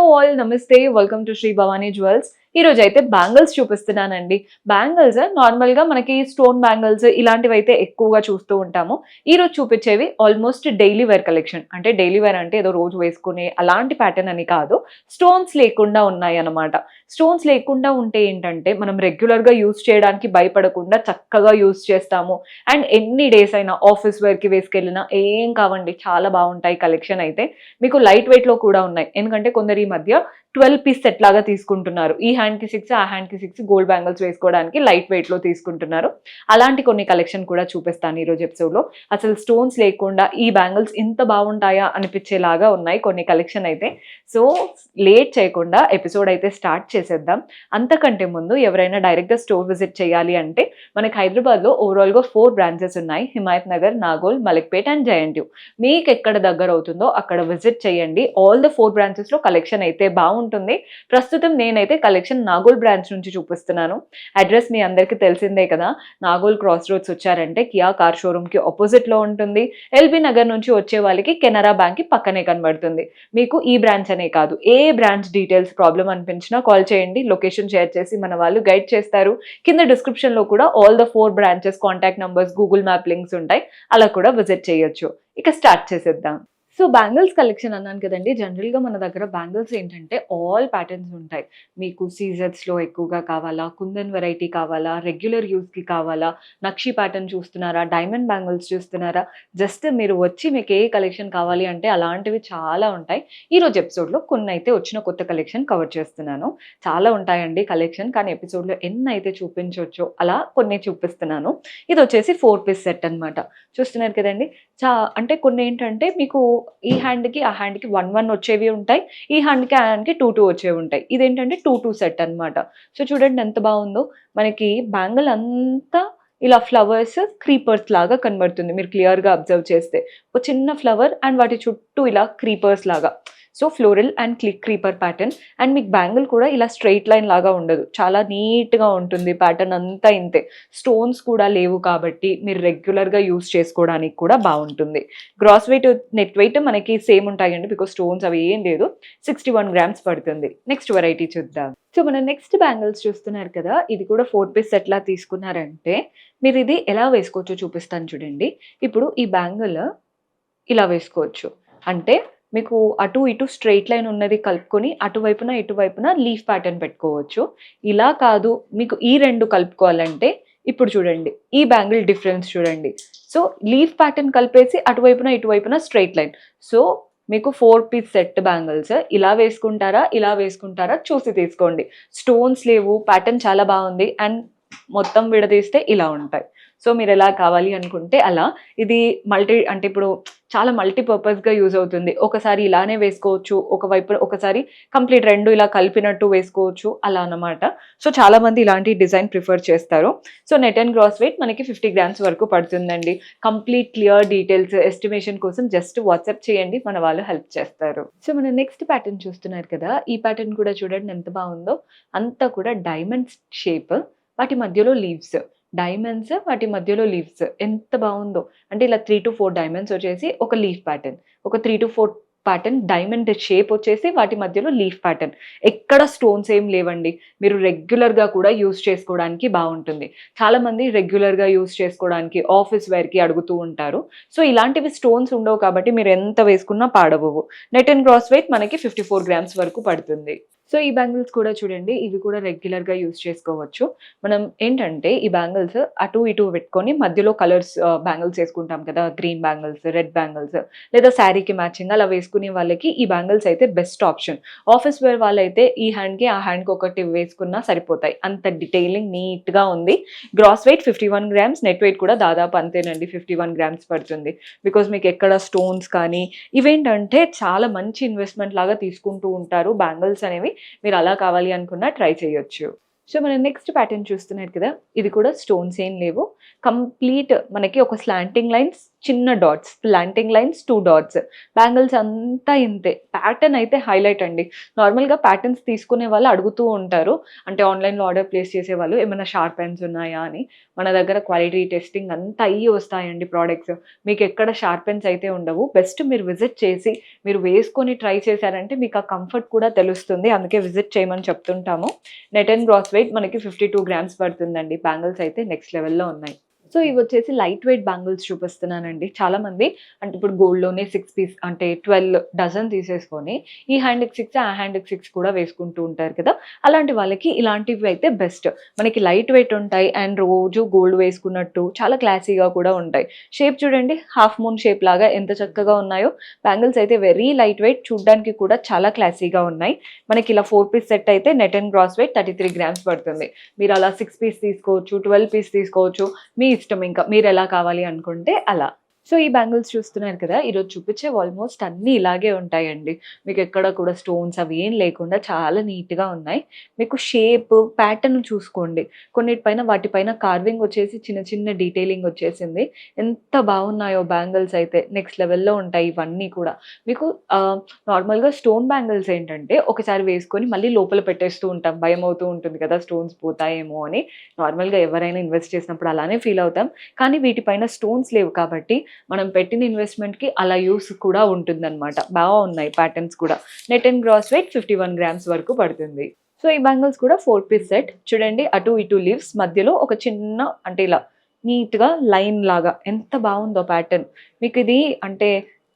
All నమస్తే welcome to Sri Bhavani Jewels. ఈ రోజు అయితే బ్యాంగిల్స్ చూపిస్తున్నానండి. బ్యాంగిల్స్ నార్మల్ గా మనకి స్టోన్ బ్యాంగిల్స్ ఇలాంటివి అయితే ఎక్కువగా చూస్తూ ఉంటాము. ఈ రోజు చూపించేవి ఆల్మోస్ట్ డైలీ వేర్ కలెక్షన్. అంటే డైలీ వేర్ అంటే ఏదో రోజు వేసుకునే అలాంటి ప్యాటర్న్ అని కాదు, స్టోన్స్ లేకుండా ఉన్నాయి అన్నమాట. స్టోన్స్ లేకుండా ఉంటే ఏంటంటే మనం రెగ్యులర్ గా యూస్ చేయడానికి భయపడకుండా చక్కగా యూస్ చేస్తాము. అండ్ ఎన్ని డేస్ అయినా ఆఫీస్ వేర్ కి వేసుకెళ్ళినా ఏం కావండి, చాలా బాగుంటాయి. కలెక్షన్ అయితే మీకు లైట్ వెయిట్ లో కూడా ఉన్నాయి. ఎందుకంటే కొందరు ఈ మధ్య 12 పీస్ సెట్ లాగా తీసుకుంటున్నారు. ఈ హ్యాండ్ కి 6, ఆ హ్యాండ్ కి 6 గోల్డ్ బ్యాంగిల్స్ వేసుకోవడానికి లైట్ వెయిట్ లో తీసుకుంటున్నారు. అలాంటి కొన్ని కలెక్షన్ కూడా చూపిస్తాను ఈ రోజు ఎపిసోడ్ లో. అసలు స్టోన్స్ లేకుండా ఈ బ్యాంగిల్స్ ఇంత బాగుంటాయా అనిపించేలాగా ఉన్నాయి కొన్ని కలెక్షన్ అయితే. సో లేట్ చేయకుండా ఎపిసోడ్ అయితే స్టార్ట్ చేసేద్దాం. అంతకంటే ముందు ఎవరైనా డైరెక్ట్ గా స్టోర్ విజిట్ చేయాలి అంటే మనకి హైదరాబాద్ లో ఓవరాల్ గా 4 బ్రాంచెస్ ఉన్నాయి. హిమాయత్ నగర్, నాగోల్, మలక్పేట్ అండ్ జయంట్యూ. మీకు ఎక్కడ దగ్గర అవుతుందో అక్కడ విజిట్ చేయండి. ఆల్ ద 4 బ్రాంచెస్ లో కలెక్షన్ అయితే బాగుంటుంది. ప్రస్తుతం నేనైతే కలెక్షన్ నాగోల్ బ్రాంచ్ నుంచి చూపిస్తున్నాను. అడ్రస్ మీ అందరికీ తెలిసిందే కదా. నాగోల్ క్రాస్ రోడ్స్ వచ్చారంటే కియా కార్ షోరూమ్ కి ఆపోజిట్ లో ఉంటుంది. ఎల్బీ నగర్ నుంచి వచ్చే వాళ్ళకి కెనరా బ్యాంక్ కి పక్కనే కనబడుతుంది. మీకు ఈ బ్రాంచ్ అనే కాదు, ఏ బ్రాంచ్ డీటెయిల్స్ ప్రాబ్లం అనిపించినా కాల్ చేయండి. లొకేషన్ షేర్ చేసి మన వాళ్ళు గైడ్ చేస్తారు. కింద డిస్క్రిప్షన్ లో కూడా all the 4 branches contact numbers, Google map links ఉంటాయి. అలా కూడా విజిట్ చేయొచ్చు. ఇక స్టార్ట్ చేసేద్దాం. సో బ్యాంగిల్స్ కలెక్షన్ అన్నాను కదండి. జనరల్గా మన దగ్గర బ్యాంగిల్స్ ఏంటంటే ఆల్ ప్యాటర్న్స్ ఉంటాయి. మీకు సీజర్స్లో ఎక్కువగా కావాలా, కుందన్ వెరైటీ కావాలా, రెగ్యులర్ యూస్కి కావాలా, నక్షి ప్యాటర్న్ చూస్తున్నారా, డైమండ్ బ్యాంగిల్స్ చూస్తున్నారా, జస్ట్ మీరు వచ్చి మీకు ఏ కలెక్షన్ కావాలి అంటే అలాంటివి చాలా ఉంటాయి. ఈరోజు ఎపిసోడ్లో కొన్ని అయితే వచ్చిన కొత్త కలెక్షన్ కవర్ చేస్తున్నాను. చాలా ఉంటాయండి కలెక్షన్, కానీ ఎపిసోడ్లో ఎన్ని అయితే చూపించవచ్చో అలా కొన్ని చూపిస్తున్నాను. ఇది వచ్చేసి 4 పీస్ సెట్ అనమాట. చూస్తున్నారు కదండి. అంటే కొన్ని ఏంటంటే మీకు ఈ హ్యాండ్కి ఆ హ్యాండ్కి 1 వచ్చేవి ఉంటాయి, ఈ హ్యాండ్కి ఆ హ్యాండ్కి 2 వచ్చేవి ఉంటాయి. ఇదేంటంటే 2 సెట్ అనమాట. సో చూడండి ఎంత బాగుందో. మనకి బ్యాంగిల్ అంతా ఇలా ఫ్లవర్స్, క్రీపర్స్ లాగా కనబడుతుంది. మీరు క్లియర్గా అబ్జర్వ్ చేస్తే ఒక చిన్న ఫ్లవర్ అండ్ వాటి చుట్టూ ఇలా క్రీపర్స్ లాగా. So floral and creeper pattern. And మీకు బ్యాంగిల్ కూడా ఇలా స్ట్రైట్ లైన్ లాగా ఉండదు, చాలా నీట్గా ఉంటుంది. ప్యాటర్న్ అంతా ఇంతే. స్టోన్స్ కూడా లేవు కాబట్టి మీరు రెగ్యులర్గా యూస్ చేసుకోవడానికి కూడా బాగుంటుంది. గ్రాస్ వెయిట్, నెట్ వెయిట్ మనకి సేమ్ ఉంటాయండి, బికాస్ స్టోన్స్ అవి ఏం లేదు. 61 గ్రామ్స్ పడుతుంది. నెక్స్ట్ వెరైటీ చూద్దాం. సో మన నెక్స్ట్ బ్యాంగిల్స్ చూస్తున్నారు కదా. ఇది కూడా 4 పీస్ సెట్ లా తీసుకున్నారంటే మీరు ఇది ఎలా వేసుకోవచ్చో చూపిస్తాను చూడండి. ఇప్పుడు ఈ బ్యాంగిల్ ఇలా వేసుకోవచ్చు. అంటే మీకు అటు ఇటు స్ట్రెయిట్ లైన్ ఉన్నది కలుపుకొని అటువైపున ఇటువైపున లీఫ్ ప్యాటర్న్ పెట్టుకోవచ్చు. ఇలా కాదు మీకు ఈ 2 కలుపుకోవాలంటే ఇప్పుడు చూడండి, ఈ బ్యాంగిల్ డిఫరెన్స్ చూడండి. సో లీఫ్ ప్యాటర్న్ కలిపేసి అటువైపున ఇటువైపున స్ట్రెయిట్ లైన్. సో మీకు 4 పీస్ సెట్ బ్యాంగిల్స్ ఇలా వేసుకుంటారా చూసి తీసుకోండి. స్టోన్స్ లేవు, ప్యాటర్న్ చాలా బాగుంది అండ్ మొత్తం విడదీస్తే ఇలా ఉంటాయి. సో మీరు ఎలా కావాలి అనుకుంటే అలా. ఇది అంటే ఇప్పుడు చాలా మల్టీపర్పస్గా యూజ్ అవుతుంది. ఒకసారి ఇలానే వేసుకోవచ్చు, ఒకసారి కంప్లీట్ 2 ఇలా కలిపినట్టు వేసుకోవచ్చు, అలా అన్నమాట. సో చాలా మంది ఇలాంటి డిజైన్ ప్రిఫర్ చేస్తారు. So net and gross weight మనకి 50 గ్రామ్స్ వరకు పడుతుందండి. కంప్లీట్ క్లియర్ డీటెయిల్స్ ఎస్టిమేషన్ కోసం జస్ట్ వాట్సాప్ చేయండి, మన వాళ్ళు హెల్ప్ చేస్తారు. సో మన నెక్స్ట్ ప్యాటర్న్ చూస్తున్నారు కదా. ఈ ప్యాటర్న్ కూడా చూడండి ఎంత బాగుందో. అంతా కూడా డైమండ్స్ షేప్, వాటి మధ్యలో లీవ్స్, డైమండ్స్ వాటి మధ్యలో లీవ్స్ ఎంత బాగుందో. అంటే ఇలా 3 to 4 డైమండ్స్ వచ్చేసి ఒక లీఫ్ ప్యాటర్న్, ఒక 3 to 4 ప్యాటర్న్ డైమండ్ షేప్ వచ్చేసి వాటి మధ్యలో లీఫ్ ప్యాటర్న్. ఎక్కడ స్టోన్స్ ఏం లేవండి. మీరు రెగ్యులర్గా కూడా యూస్ చేసుకోవడానికి బాగుంటుంది. చాలా మంది రెగ్యులర్గా యూస్ చేసుకోవడానికి ఆఫీస్ వేర్కి అడుగుతూ ఉంటారు. సో ఇలాంటివి స్టోన్స్ ఉండవు కాబట్టి మీరు ఎంత వేసుకున్నా పాడవవు. నెట్ అండ్ గ్రాస్ వెయిట్ మనకి 54 గ్రామ్స్ వరకు పడుతుంది. సో ఈ బ్యాంగిల్స్ కూడా చూడండి, ఇవి కూడా రెగ్యులర్గా యూస్ చేసుకోవచ్చు. మనం ఏంటంటే ఈ బ్యాంగిల్స్ అటు ఇటు పెట్టుకొని మధ్యలో కలర్స్ బ్యాంగిల్స్ వేసుకుంటాం కదా, గ్రీన్ బ్యాంగిల్స్, రెడ్ బ్యాంగిల్స్, లేదా శారీకి మ్యాచింగ్ అలా వేసుకునే వాళ్ళకి ఈ బ్యాంగిల్స్ అయితే బెస్ట్ ఆప్షన్. ఆఫీస్ వేర్ వాళ్ళైతే ఈ హ్యాండ్కి ఆ హ్యాండ్కి ఒకటి వేసుకున్నా సరిపోతాయి. అంత డీటెయిలింగ్ నీట్గా ఉంది. Gross weight 51 grams, net weight కూడా దాదాపు అంతేనండి, 51 గ్రామ్స్ పడుతుంది. బికాస్ మీకు ఎక్కడ స్టోన్స్ కానీ ఇవేంటంటే చాలా మంచి ఇన్వెస్ట్మెంట్ లాగా తీసుకుంటూ ఉంటారు బ్యాంగిల్స్ అనేవి. మీరు అలా కావాలి అనుకున్నా ట్రై చేయొచ్చు. సో మనం నెక్స్ట్ ప్యాటర్న్ చూస్తున్నారు కదా. ఇది కూడా స్టోన్స్ ఏం లేవు, కంప్లీట్ మనకి ఒక స్లాంటింగ్ లైన్స్, చిన్న dots, planting lines, 2 dots. Bangles అంతా ఇంతే. ప్యాటర్న్ అయితే హైలైట్ అండి. నార్మల్‌గా ప్యాటర్న్స్ తీసుకునే వాళ్ళు అడుగుతూ ఉంటారు. అంటే ఆన్‌లైన్‌లో ఆర్డర్ ప్లేస్ చేసేవాళ్ళు ఏమైనా షార్ప్ పెన్స్ ఉన్నాయా అని. మన దగ్గర క్వాలిటీ టెస్టింగ్ అంతా అయ్యి వస్తాయండి ప్రొడక్ట్స్. మీకెక్కడ షార్ప్ పెన్స్ అయితే ఉండవు. బెస్ట్ మీరు విజిట్ చేసి, మీరు వేసుకొని ట్రై చేశారంటే మీకు ఆ కంఫర్ట్ కూడా తెలుస్తుంది. అందుకే విజిట్ చేయమని చెప్తుంటాము. నెట్ అండ్ గ్రాస్ వెయిట్ మనకి 52 గ్రామ్స్ పడుతుందండి. బ్యాంగిల్స్ అయితే నెక్స్ట్ లెవెల్‌లో ఉన్నాయి. సో ఇవొచ్చేసి లైట్ వెయిట్ బ్యాంగిల్స్ చూపిస్తున్నానండి. చాలామంది అంటే ఇప్పుడు గోల్డ్‌లోనే 6 పీస్ అంటే 12 డజన్ తీసేసుకొని ఈ హ్యాండ్‌కి 6 ఆ హ్యాండ్‌కి 6 కూడా వేసుకుంటూ ఉంటారు కదా! అలాంటి వాళ్ళకి ఇలాంటివి అయితే బెస్ట్. మనకి లైట్ వెయిట్ ఉంటాయి అండ్ రోజు గోల్డ్ వేసుకున్నట్టు చాలా క్లాసీగా కూడా ఉంటాయి. షేప్ చూడండి హాఫ్ మూన్ షేప్ లాగా ఎంత చక్కగా ఉన్నాయో. బ్యాంగిల్స్ అయితే వెరీ లైట్ వెయిట్, చూడ్డానికి కూడా చాలా క్లాసీగా ఉన్నాయి. మనకి ఇలా 4 పీస్ సెట్ అయితే net and gross weight 33 grams పడుతుంది. మీరు అలా 6 పీస్ తీసుకోవచ్చు, 12 పీస్ తీసుకోవచ్చు. మీ ఇష్టం ఇంకా మీరెలా కావాలి అనుకుంటే అలా. సో ఈ బ్యాంగిల్స్ చూస్తున్నారు కదా! ఈరోజు చూపించేవి ఆల్మోస్ట్ అన్నీ ఇలాగే ఉంటాయండి. మీకెక్కడ కూడా స్టోన్స్ అవి ఏం లేకుండా చాలా నీట్‌గా ఉన్నాయి. మీకు షేప్, ప్యాటర్న్ చూసుకోండి. కొన్నిటిపైన వాటిపైన కార్వింగ్ వచ్చేసి చిన్న చిన్న డీటెయిలింగ్ వచ్చేసింది. ఎంత బాగున్నాయో బ్యాంగిల్స్ అయితే నెక్స్ట్ లెవెల్‌లో ఉంటాయి ఇవన్నీ కూడా. మీకు నార్మల్‌గా స్టోన్ బ్యాంగిల్స్ ఏంటంటే ఒకసారి వేసుకొని మళ్ళీ లోపల పెట్టేస్తూ ఉంటాం. భయమవుతూ ఉంటుంది కదా! స్టోన్స్ పోతాయేమో అని. నార్మల్‌గా ఎవరైనా ఇన్వెస్ట్ చేసినప్పుడు అలానే ఫీల్ అవుతాం. కానీ వీటిపైన స్టోన్స్ లేవు కాబట్టి మనం పెట్టిన ఇన్వెస్ట్‌మెంట్‌కి అలా యూస్ కూడా ఉంటుందన్నమాట. బాగున్నాయి ప్యాటర్న్స్ కూడా. Net and gross weight 51 grams వరకు పడుతుంది. సో ఈ బ్యాంగిల్స్ కూడా 4 పీస్ సెట్. చూడండి అటు ఇటు లీవ్స్ మధ్యలో ఒక చిన్న అంటే ఇలా నీట్‌గా లైన్ లాగా ఎంత బాగుందో ప్యాటర్న్. మీకిది అంటే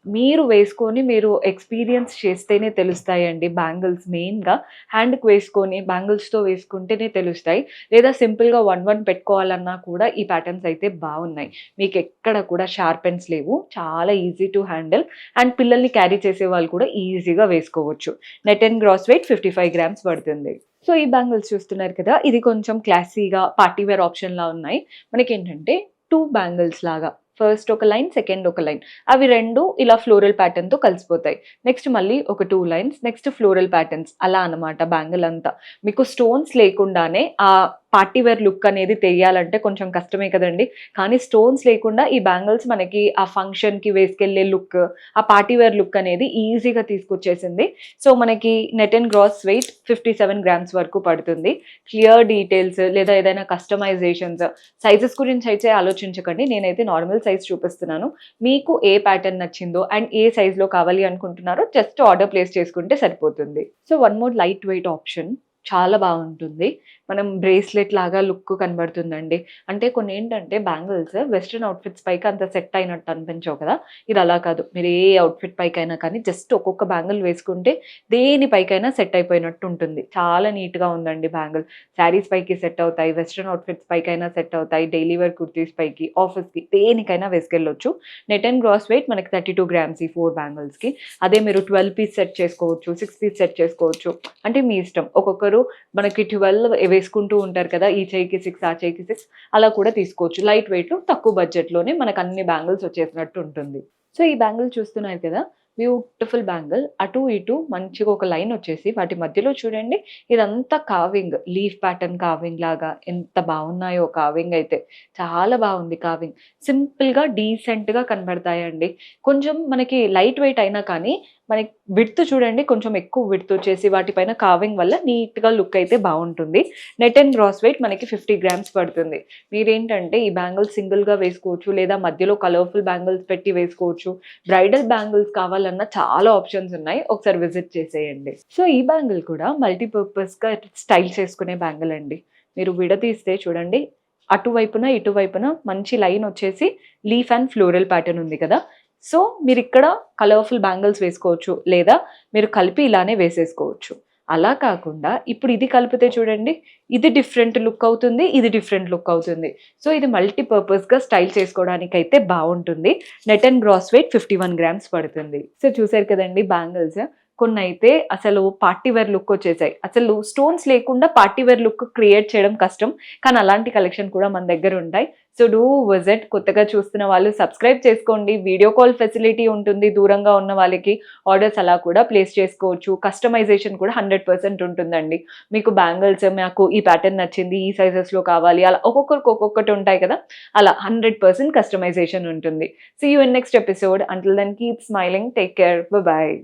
మీరు వేసుకొని మీరు ఎక్స్‌పీరియన్స్ చేస్తేనే తెలుస్తాయండి బ్యాంగిల్స్ మెయిన్‌గా. హ్యాండ్‌కి వేసుకొని బ్యాంగిల్స్‌తో వేసుకుంటేనే తెలుస్తాయి. లేదా సింపుల్‌గా 1 పెట్టుకోవాలన్నా కూడా ఈ ప్యాటర్న్స్ అయితే బావున్నాయి. మీకెక్కడ కూడా షార్ప్ ఎండ్స్ లేవు. చాలా ఈజీ టు హ్యాండిల్ అండ్ పిల్లల్ని క్యారీ చేసేవాళ్ళు కూడా ఈజీగా వేసుకోవచ్చు. Net and gross weight 55 grams పడుతుంది. సో ఈ బ్యాంగిల్స్ చూస్తున్నారు కదా! ఇది కొంచెం క్లాసీగా పార్టీ వేర్ ఆప్షన్‌లా ఉన్నాయి. మనకేంటంటే 2 బ్యాంగిల్స్ లాగా. ఫస్ట్ ఒక లైన్, సెకండ్ ఒక లైన్. అవి 2 ఇలా ఫ్లోరల్ ప్యాటర్న్‌తో కలిసిపోతాయి. నెక్స్ట్ మళ్ళీ ఒక 2 లైన్స్, నెక్స్ట్ ఫ్లోరల్ ప్యాటర్న్స్ అలా అన్నమాట బ్యాంగిల్ అంతా. మీకు స్టోన్స్ లేకుండానే ఆ పార్టీ వేర్ లుక్ అనేది తెలియాలంటే కొంచెం కష్టమే కదండీ! కానీ స్టోన్స్ లేకుండా ఈ బ్యాంగిల్స్ మనకి ఆ ఫంక్షన్‌కి వేసుకెళ్ళే లుక్, ఆ పార్టీ వేర్ లుక్ అనేది ఈజీగా తీసుకొచ్చేసింది. సో మనకి net and gross weight 57 grams వరకు పడుతుంది. క్లియర్ డీటెయిల్స్ లేదా ఏదైనా కస్టమైజేషన్స్, సైజెస్ గురించి అయితే ఆలోచించకండి. నేనైతే నార్మల్ సైజ్ చూపిస్తున్నాను. మీకు ఏ ప్యాటర్న్ నచ్చిందో అండ్ ఏ సైజ్‌లో కావాలి అనుకుంటున్నారో జస్ట్ ఆర్డర్ ప్లేస్ చేసుకుంటే సరిపోతుంది. So one more light weight option చాలా బావుంటుంది. మనం బ్రేస్లెట్ లాగా లుక్ కనబడుతుందండి. అంటే కొన్నేంటంటే బ్యాంగిల్స్ వెస్టర్న్ అవుట్‌ఫిట్స్ పైకి అంత సెట్ అయినట్టు అనిపించవు కదా! ఇది అలా కాదు. మీరు ఏ అవుట్‌ఫిట్ పైకైనా కానీ జస్ట్ ఒక్కొక్క బ్యాంగిల్ వేసుకుంటే దేని పైకైనా సెట్ అయిపోయినట్టు ఉంటుంది. చాలా నీట్‌గా ఉందండి బ్యాంగిల్. శారీస్ పైకి సెట్ అవుతాయి. వెస్టర్న్ అవుట్‌ఫిట్స్ పైకైనా సెట్ అవుతాయి. డైలీ వేర్ కుర్తీస్ పైకి, ఆఫీస్‌కి దేనికైనా వేసుకెళ్ళొచ్చు. నెట్ అండ్ గ్రాస్ వెయిట్ మనకి 32 గ్రామ్స్ ఈ 4 బ్యాంగిల్స్‌కి. అదే మీరు 12 పీస్ సెట్ చేసుకోవచ్చు. 6 పీస్ సెట్ చేసుకోవచ్చు. అంటే మీ ఇష్టం. ఒక్కొక్కరు మనకి 12 వేసుకుంటూ ఉంటారు కదా! ఈ చెయ్యికి 6 ఆ చెయ్యికి 6 అలా కూడా తీసుకోవచ్చు. లైట్ వెయిట్‌లో తక్కువ బడ్జెట్‌లోనే మనకు అన్ని బ్యాంగిల్స్ వచ్చేసినట్టు ఉంటుంది. సో ఈ బ్యాంగిల్ చూస్తున్నారు కదా! Beautiful bangle. అటు ఇటు మంచిగా ఒక లైన్ వచ్చేసి వాటి మధ్యలో చూడండి ఇదంతా కార్వింగ్. లీఫ్ ప్యాటర్న్ కార్వింగ్ లాగా ఎంత బాగున్నాయో కార్వింగ్ అయితే. చాలా బాగుంది కార్వింగ్. సింపుల్‌గా డీసెంట్‌గా కనబడతాయండి. కొంచెం మనకి లైట్ వెయిట్ అయినా కానీ మనకి విడ్త్ చూడండి కొంచెం ఎక్కువ విడ్త్ వచ్చేసి వాటిపైన కార్వింగ్ వల్ల నీట్‌గా లుక్ అయితే బావుంటుంది. నెట్ అండ్ గ్రాస్ వెయిట్ మనకి 50 గ్రామ్స్ పడుతుంది. మీరేంటంటే ఈ బ్యాంగిల్స్ సింగిల్‌గా వేసుకోవచ్చు. లేదా మధ్యలో కలర్‌ఫుల్ బ్యాంగిల్స్ పెట్టి వేసుకోవచ్చు. బ్రైడల్ బ్యాంగిల్స్ కావాలన్నా చాలా ఆప్షన్స్ ఉన్నాయి. ఒకసారి విజిట్ చేసేయండి. సో ఈ బ్యాంగిల్ కూడా మల్టీపర్పస్‌గా స్టైల్ చేసుకునే బ్యాంగిల్ అండి. మీరు విడదీస్తే చూడండి అటువైపున, ఇటువైపున మంచి లైన్ వచ్చేసి లీఫ్ అండ్ ఫ్లోరల్ ప్యాటర్న్ ఉంది కదా! సో మీరిక్కడ కలర్‌ఫుల్ బ్యాంగిల్స్ వేసుకోవచ్చు. లేదా మీరు కలిపి ఇలానే వేసేసుకోవచ్చు. అలా కాకుండా ఇప్పుడు ఇది కలిపితే చూడండి. ఇది డిఫరెంట్ లుక్ అవుతుంది. ఇది డిఫరెంట్ లుక్ అవుతుంది. సో ఇది మల్టీపర్పస్‌గా స్టైల్ చేసుకోవడానికైతే బావుంటుంది. Net and gross weight 51 grams పడుతుంది. సో చూసారు కదండీ బ్యాంగిల్స్. కొన్ని అయితే అసలు పార్టీ వేర్ లుక్ వచ్చేసాయి. అసలు స్టోన్స్ లేకుండా పార్టీ వేర్ లుక్ క్రియేట్ చేయడం కష్టం. కానీ అలాంటి కలెక్షన్ కూడా మన దగ్గర ఉంటాయి. So do visit. కొత్తగా చూస్తున్న వాళ్ళు సబ్స్క్రైబ్ చేసుకోండి. వీడియో కాల్ ఫెసిలిటీ ఉంటుంది. దూరంగా ఉన్న వాళ్ళకి ఆర్డర్స్ అలా కూడా ప్లేస్ చేసుకోవచ్చు. కస్టమైజేషన్ కూడా 100% ఉంటుందండి. మీకు బ్యాంగిల్స్ మాకు ఈ ప్యాటర్న్ నచ్చింది, ఈ సైజెస్‌లో కావాలి అలా ఒక్కొక్కరికి ఒక్కొక్కటి ఉంటాయి కదా! అలా 100% కస్టమైజేషన్ ఉంటుంది. See you in next episode. Until then keep smiling. Take care. Bye by.